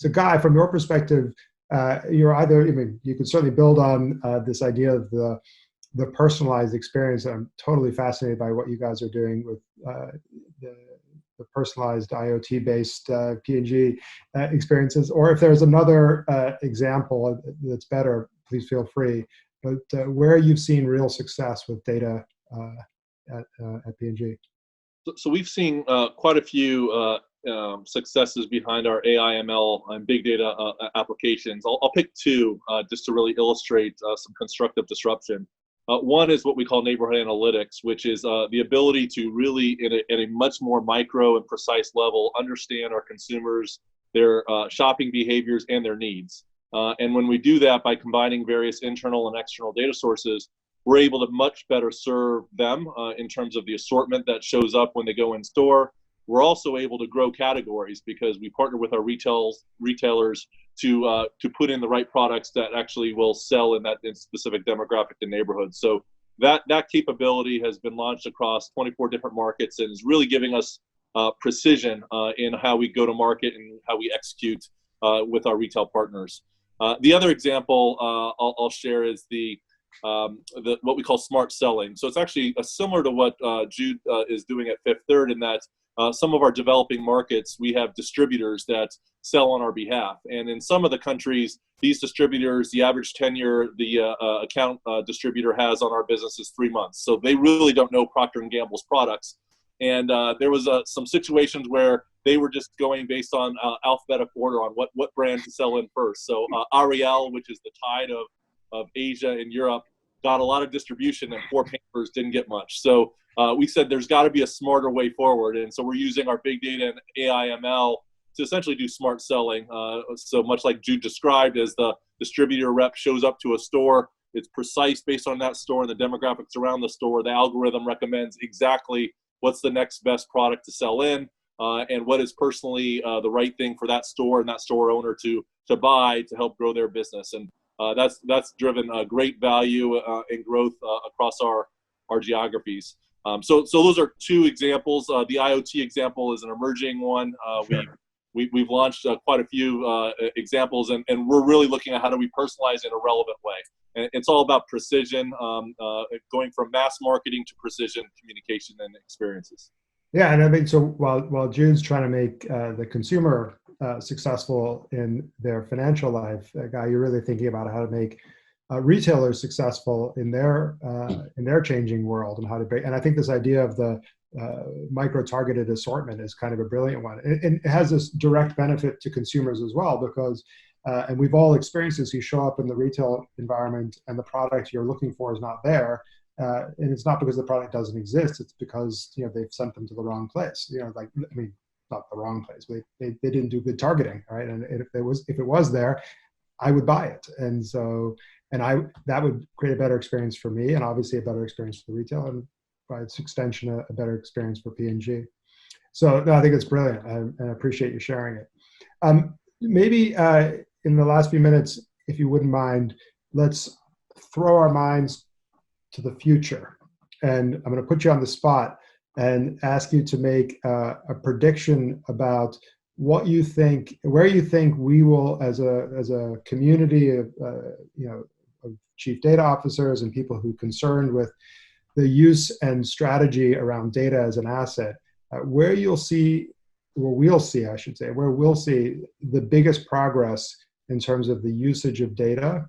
So Guy, from your perspective, you're either, I mean, you can certainly build on this idea of the personalized experience. I'm totally fascinated by what you guys are doing with the personalized IoT-based P&G experiences. Or if there's another example that's better, please feel free. But where you've seen real success with data at P&G. So we've seen quite a few successes behind our AI, ML, and big data applications. I'll pick two just to really illustrate some constructive disruption. One is what we call neighborhood analytics, which is the ability to really, at a much more micro and precise level, understand our consumers, their shopping behaviors, and their needs. And when we do that by combining various internal and external data sources, we're able to much better serve them in terms of the assortment that shows up when they go in store. We're also able to grow categories because we partner with our retailers to put in the right products that actually will sell in that specific demographic and neighborhood. So that capability has been launched across 24 different markets and is really giving us precision in how we go to market and how we execute with our retail partners. The other example I'll share is what we call smart selling. So it's actually similar to what Jude is doing at Fifth Third in that some of our developing markets, we have distributors that sell on our behalf. And in some of the countries, these distributors, the average tenure the account distributor has on our business is 3 months. So they really don't know Procter & Gamble's products. And there was some situations where they were just going based on alphabetical order on what brand to sell in first. So Ariel, which is the Tide of Asia and Europe, got a lot of distribution, and Four Pampers didn't get much. So we said there's got to be a smarter way forward. And so we're using our big data and AI ML to essentially do smart selling. So much like Jude described, as the distributor rep shows up to a store, it's precise based on that store and the demographics around the store. The algorithm recommends exactly what's the next best product to sell in and what is personally the right thing for that store and that store owner to buy to help grow their business. And that's driven great value and growth across our geographies. So those are two examples. The IoT example is an emerging one. Sure. We've launched quite a few examples, and we're really looking at how do we personalize in a relevant way. And it's all about precision, going from mass marketing to precision communication and experiences. Yeah, and I mean, so while Jude's trying to make the consumer successful in their financial life, Guy, you're really thinking about how to make retailers successful in their changing world and how to break. And I think this idea of the micro-targeted assortment is kind of a brilliant one. And it has this direct benefit to consumers as well, because and we've all experienced this. You show up in the retail environment and the product you're looking for is not there. And it's not because the product doesn't exist. It's because they've sent them to the wrong place. Like, I mean, not the wrong place, but they didn't do good targeting, right? And if it was there, I would buy it. And so that would create a better experience for me, and obviously a better experience for the retailer, and by its extension, a better experience for P&G. So no, I think it's brilliant, and I appreciate you sharing it. Maybe in the last few minutes, if you wouldn't mind, let's throw our minds to the future. And I'm going to put you on the spot and ask you to make a prediction about what you think, where you think we will, as a community of chief data officers and people who are concerned with the use and strategy around data as an asset, where we'll see the biggest progress in terms of the usage of data.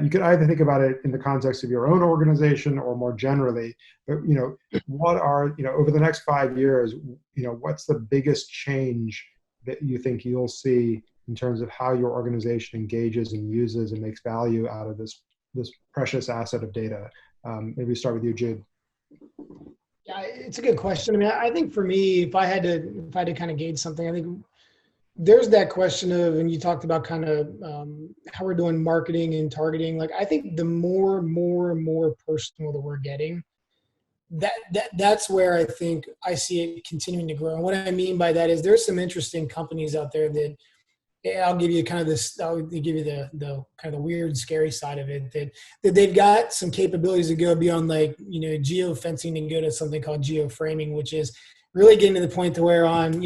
You could either think about it in the context of your own organization or more generally, but what are, over the next 5 years, what's the biggest change that you think you'll see in terms of how your organization engages and uses and makes value out of this precious asset of data? Maybe start with you, Jude. Yeah, it's a good question. I mean, I think for me, if I had to kind of gauge something, I think there's that question of, and you talked about kind of how we're doing marketing and targeting. Like, I think the more personal that we're getting, that's where I think I see it continuing to grow. And what I mean by that is there's some interesting companies out there that, I'll give you kind of this, I'll give you the kind of the weird, scary side of it, that they've got some capabilities to go beyond like, geofencing and go to something called geoframing, which is really getting to the point to where on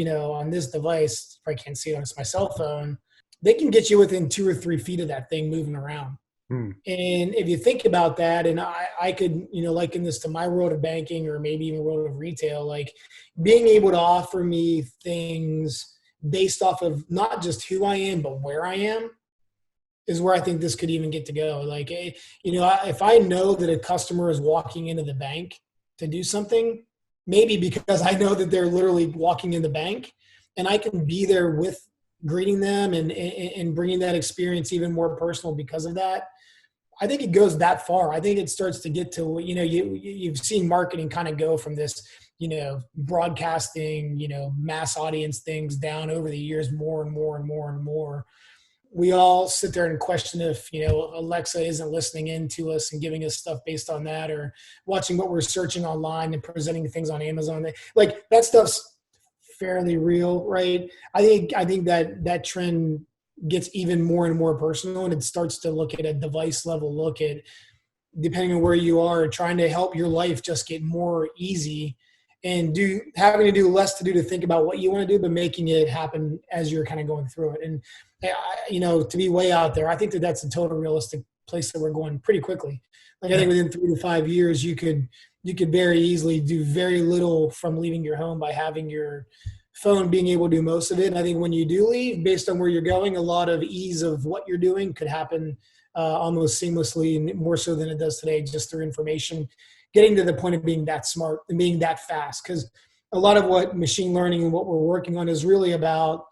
this device, I can't see it on my cell phone, they can get you within 2 or 3 feet of that thing moving around. Hmm. And if you think about that, and I could, liken this to my world of banking or maybe even world of retail, like being able to offer me things based off of not just who I am, but where I am is where I think this could even get to go. Like, if I know that a customer is walking into the bank to do something, maybe because I know that they're literally walking in the bank and I can be there with greeting them and bringing that experience even more personal because of that. I think it goes that far. I think it starts to get to, you've seen marketing kind of go from this, broadcasting, mass audience things down over the years, more and more and more and more. We all sit there and question if, Alexa isn't listening in to us and giving us stuff based on that, or watching what we're searching online and presenting things on Amazon. Like that stuff's fairly real, right? I think that trend gets even more and more personal, and it starts to look at a device level look at, depending on where you are, trying to help your life just get more easy and having to do less to think about what you want to do, but making it happen as you're kind of going through it. And, to be way out there, I think that's a total realistic place that we're going pretty quickly. Like I think within 3 to 5 years, you could very easily do very little from leaving your home by having your phone being able to do most of it. And I think when you do leave, based on where you're going, a lot of ease of what you're doing could happen almost seamlessly, and more so than it does today, just through information, getting to the point of being that smart and being that fast. Because a lot of what machine learning and what we're working on is really about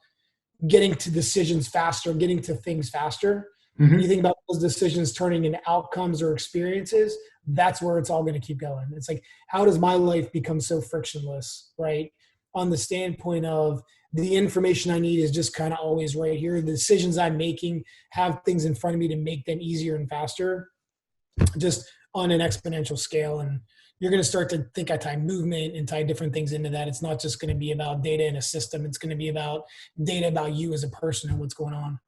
getting to decisions faster, getting to things faster. Mm-hmm. When you think about those decisions turning into outcomes or experiences, that's where it's all going to keep going. It's like, how does my life become so frictionless, right? On the standpoint of the information I need is just kind of always right here. The decisions I'm making have things in front of me to make them easier and faster, just on an exponential scale. And you're going to start to think I tie movement and tie different things into that. It's not just going to be about data in a system. It's going to be about data about you as a person and what's going on.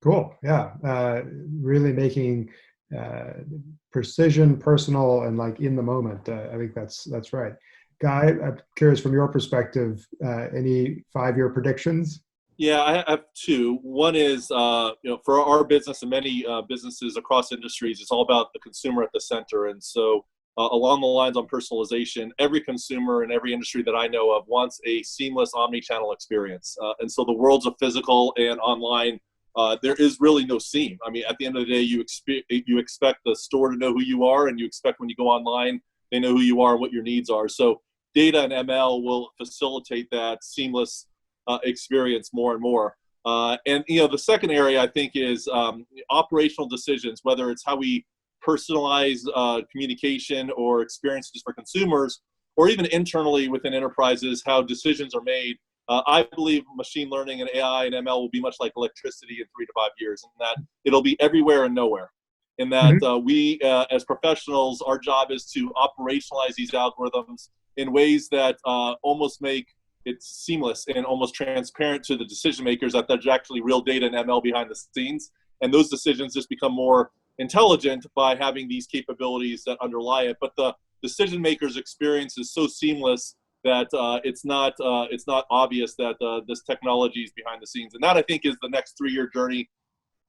Cool. Yeah. Really making precision, personal, and like in the moment. I think that's right. Guy, I'm curious from your perspective, any 5-year predictions? Yeah, I have two. One is, for our business and many businesses across industries, it's all about the consumer at the center. And so along the lines on personalization, every consumer in every industry that I know of wants a seamless omni-channel experience. And so the worlds of physical and online, there is really no seam. I mean, at the end of the day, you expect the store to know who you are, and you expect when you go online, they know who you are and what your needs are. So data and ML will facilitate that seamless experience more and more. And the second area I think is operational decisions, whether it's how we personalize communication or experiences for consumers, or even internally within enterprises, how decisions are made. I believe machine learning and AI and ML will be much like electricity in 3 to 5 years, in that it'll be everywhere and nowhere. In that we, as professionals, our job is to operationalize these algorithms in ways that almost make it seamless and almost transparent to the decision makers that there's actually real data and ML behind the scenes. And those decisions just become more intelligent by having these capabilities that underlie it. But the decision maker's experience is so seamless that it's not obvious that this technology is behind the scenes. And that, I think, is the next 3-year journey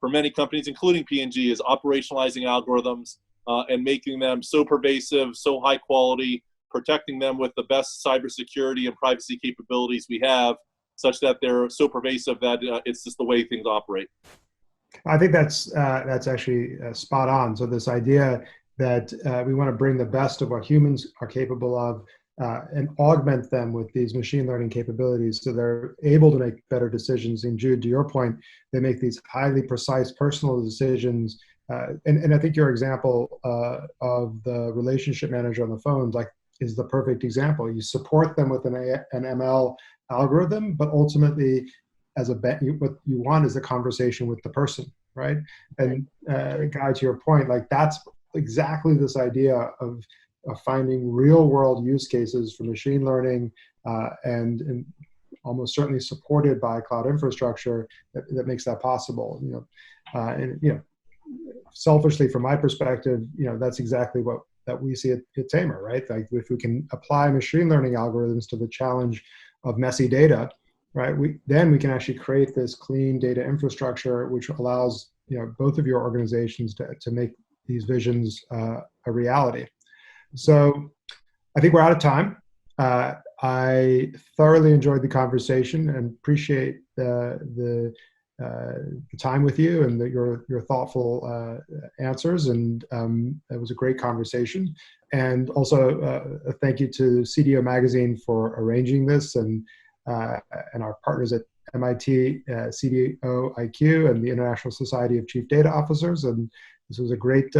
for many companies, including P&G, is operationalizing algorithms and making them so pervasive, so high quality, protecting them with the best cybersecurity and privacy capabilities we have, such that they're so pervasive that it's just the way things operate. I think that's actually spot on. So this idea that we want to bring the best of what humans are capable of and augment them with these machine learning capabilities so they're able to make better decisions. And Jude, to your point, they make these highly precise personal decisions. And I think your example of the relationship manager on the phone is the perfect example. You support them with an ML algorithm, but ultimately, what you want is a conversation with the person, right? And Guy, to your point, that's exactly this idea of finding real world use cases for machine learning and almost certainly supported by cloud infrastructure that makes that possible. Selfishly from my perspective, that's exactly that we see at Tamer, right? Like if we can apply machine learning algorithms to the challenge of messy data, right? Then we can actually create this clean data infrastructure, which allows both of your organizations to make these visions a reality. So I think we're out of time. I thoroughly enjoyed the conversation and appreciate the time with you and your thoughtful answers. And it was a great conversation. And also a thank you to CDO Magazine for arranging this, and our partners at MIT, CDAO IQ, and the International Society of Chief Data Officers. And this was a great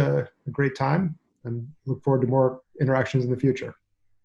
time, and look forward to more interactions in the future.